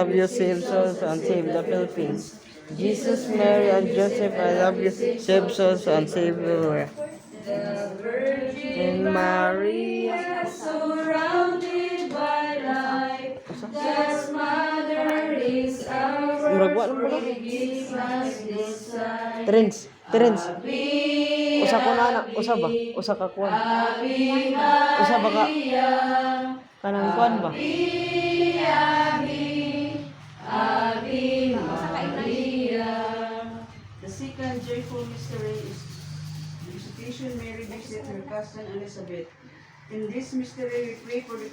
love you, save souls and save the Philippines. Jesus, Mary, and Joseph, I love you, save souls and save the world. The Virgin In Maria, surrounded by light, God's mother is our Muragwa ng pala. gives us this sign. Terence. Ave, Usa ko na anak, usa ba? Usa ka kuan. Ave Usa ba ka Maria, kanang kuan ba? Ave, Ave Maria. The second joyful mystery is the visitation Mary visit her cousin Elizabeth. In this mystery, we pray for the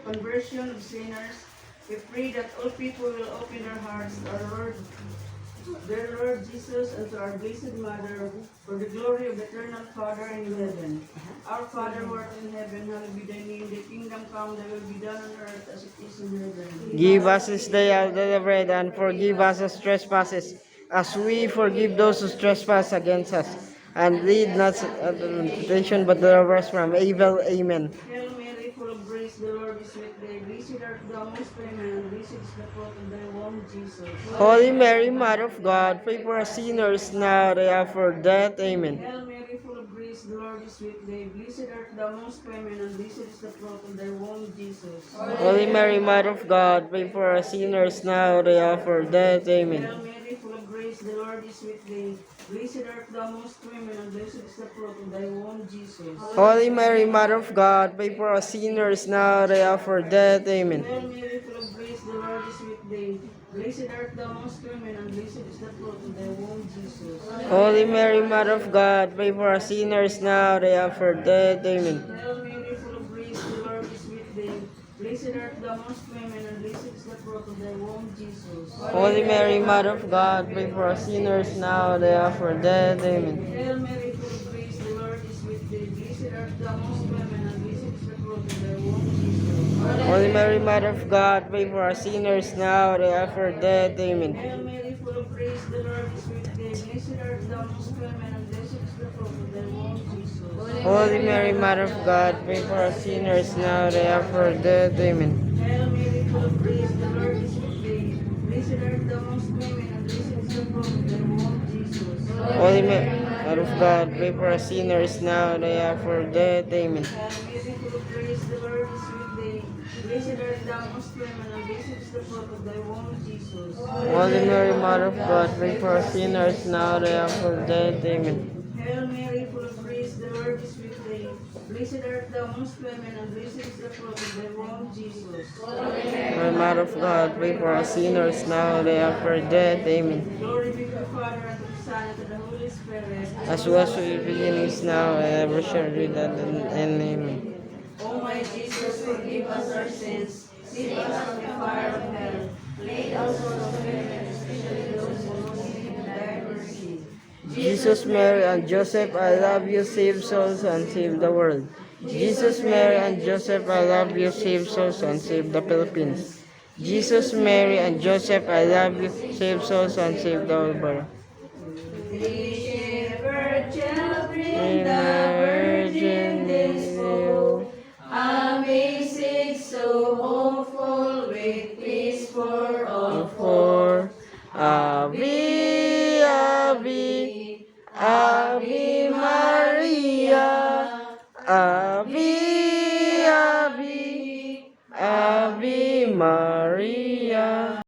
conversion of sinners. We pray that all people will open their hearts to their Lord Jesus, and to our Blessed Mother, for the glory of the eternal Father in heaven. Our Father who art in heaven, hallowed be thy name. Thy kingdom come, thy will be done on earth as it is in heaven. Give us this day our daily bread, and forgive us our trespasses, as we forgive those who trespass against us. And lead not into temptation, but deliver us from evil. Amen. Hail Mary, full of grace, the Lord is with thee. Blessed art thou amongst women, and blessed is the fruit of thy womb, Jesus. Holy Mary, Mother of God, pray for us sinners now and at our death. Amen. Hail Mary, full of grace, the Lord is with thee. Blessed art thou amongst women, and blessed is the fruit of thy womb, Jesus. Holy Mary, Mother of God, pray for us sinners now and at our death. Amen. Hail Mary, full of grace, the Lord is with thee. Blessed art thou amongst women, and blessed is the fruit of thy womb, Jesus. Holy Mary, Mother of God, pray for us sinners now and at our death. Amen. Hail Mary, full of grace, the Lord is with thee. Blessed art thou amongst women, and blessed is the fruit of thy womb, Jesus. Holy Mary, Mother of God, pray for us sinners now and at our death. Amen. Hail Mary, full of grace, the Lord is with thee. Blessed art thou amongst women, and blessed is the fruit of thy womb, Jesus. Holy Mary, Mother of God, pray for us sinners now and at our death. Amen. Hail Mary, full of grace, the Lord is with thee. Blessed art thou amongst women, and blessed is the fruit of thy womb, Jesus. Holy Mary, Mother of God, pray for us sinners now and at our death. Amen. Hail Mary, full of grace, the Lord is with thee. Blessed art thou amongst women, and blessed is the fruit of thy womb, Jesus. Holy Mary, Mother of God, pray for us sinners now and at our death. Amen. Hail Mary, full of grace, the Lord is with thee. Blessed art thou amongst women, and blessed is the fruit of thy womb, Jesus. Holy Mother of God, pray for us sinners now and at our death. Amen. Hail Mary, full of grace, the Lord is with thee. Blessed art thou amongst women, and blessed is the fruit of thy womb, Jesus. Holy Mary, Mother of God, pray for us sinners now and at our death. Amen. Hail Mary, full of grace, the Lord is with thee. Blessed art thou amongst women, and blessed is the fruit of thy womb, Jesus. Holy Mother of God, pray for us sinners now and at our death. Amen. Glory be to the Father, and to the Son, and to the Holy Spirit. As was with the beginnings now and ever shall be, that and amen. O my Jesus, forgive us our sins. Save us from the fire of hell. Lead all souls to heaven, especially those who most need thy mercy. Jesus, Mary, and Joseph, I love you, save souls and save the world. Jesus, Mary, and Joseph, I love you, save souls and save the Philippines. Jesus, Mary, and Joseph, I love you, save souls and save the whole world. The shepherd shall bring In the the virgin Virgin this fold. Mary, Amazing, so hopeful, with peace for all. for Ave, Ave, Ave Maria, Ave, Ave, Ave Maria.